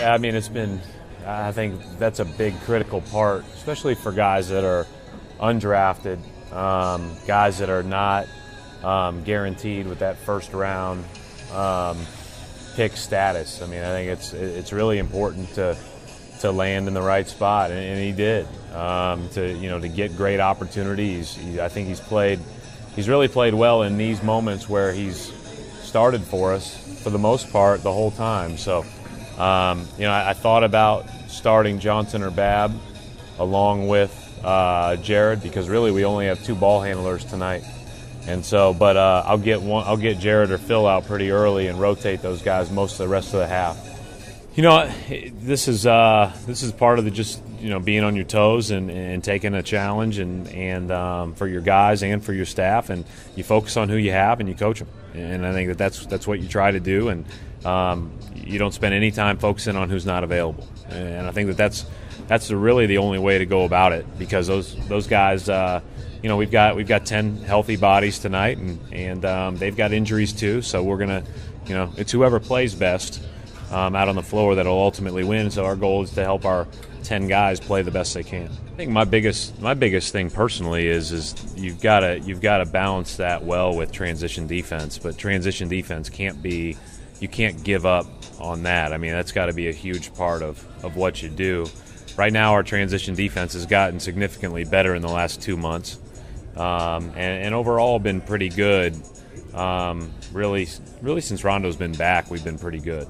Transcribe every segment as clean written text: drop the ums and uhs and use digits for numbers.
Yeah, I mean, I think that's a big critical part, especially for guys that are undrafted, guys that are not guaranteed with that first round pick status. I mean, I think it's really important to land in the right spot, and he did. To get great opportunities. I think he's really played well in these moments where he's started for us for the most part the whole time. So, I thought about starting Johnson or Babb along with Jared, because really we only have two ball handlers tonight. And so, but I'll get Jared or Phil out pretty early and rotate those guys most of the rest of the half. This is part of the just being on your toes and taking a challenge and for your guys and for your staff, and you focus on who you have and you coach them. And I think that's what you try to do, and you don't spend any time focusing on who's not available. And I think that's really the only way to go about it, because those guys. We've got 10 healthy bodies tonight, and they've got injuries too. So we're gonna, it's whoever plays best out on the floor that'll ultimately win. So our goal is to help our 10 guys play the best they can. I think my biggest thing personally is you've got to balance that well with transition defense. But transition defense you can't give up on that. I mean, that's got to be a huge part of what you do. Right now, our transition defense has gotten significantly better in the last 2 months. And overall been pretty good. Really since Rondo's been back, we've been pretty good.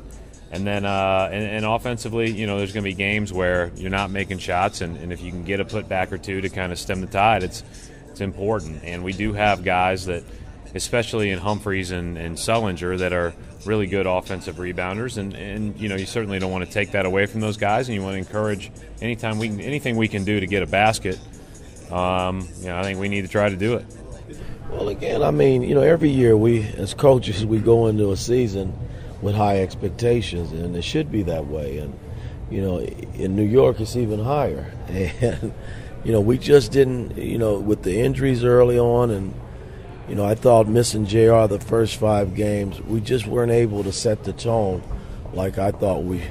And then and offensively, there's going to be games where you're not making shots, and if you can get a putback or two to kind of stem the tide, it's important. And we do have guys that, especially in Humphreys and Sullinger, that are really good offensive rebounders, and you certainly don't want to take that away from those guys, and you want to encourage anything we can do to get a basket. I think we need to try to do it. Well, again, I mean, every year we, as coaches, we go into a season with high expectations, and it should be that way. And, in New York, it's even higher. And, we just didn't, with the injuries early on, and, I thought missing JR the first 5 games, we just weren't able to set the tone like I thought we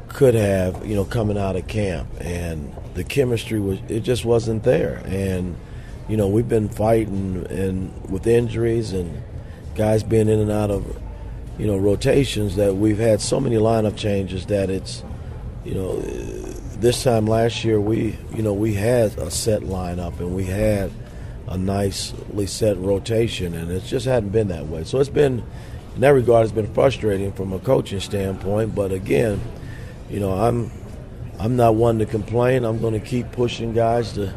could have, coming out of camp. And the chemistry it just wasn't there. And, we've been fighting and with injuries and guys being in and out of, rotations, that we've had so many lineup changes that it's, this time last year we had a set lineup and we had a nicely set rotation, and it just hadn't been that way. So it's been, in that regard, it's been frustrating from a coaching standpoint. But again, I'm not one to complain. I'm going to keep pushing guys to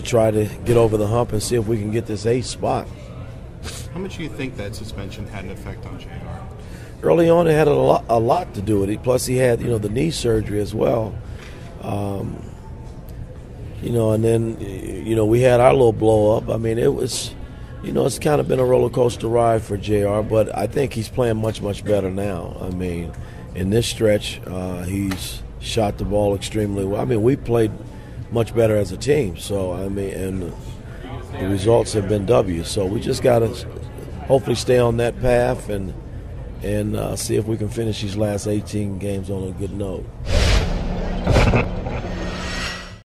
try to get over the hump and see if we can get this 8th spot. How much do you think that suspension had an effect on JR? Early on, it had a lot to do with it. Plus, he had the knee surgery as well. And then we had our little blow up. I mean, it was, it's kind of been a roller coaster ride for JR, but I think he's playing much, much better now. I mean, in this stretch, he's shot the ball extremely well. I mean, we played much better as a team. So, I mean, and the results have been W's. So we just got to hopefully stay on that path and see if we can finish these last 18 games on a good note.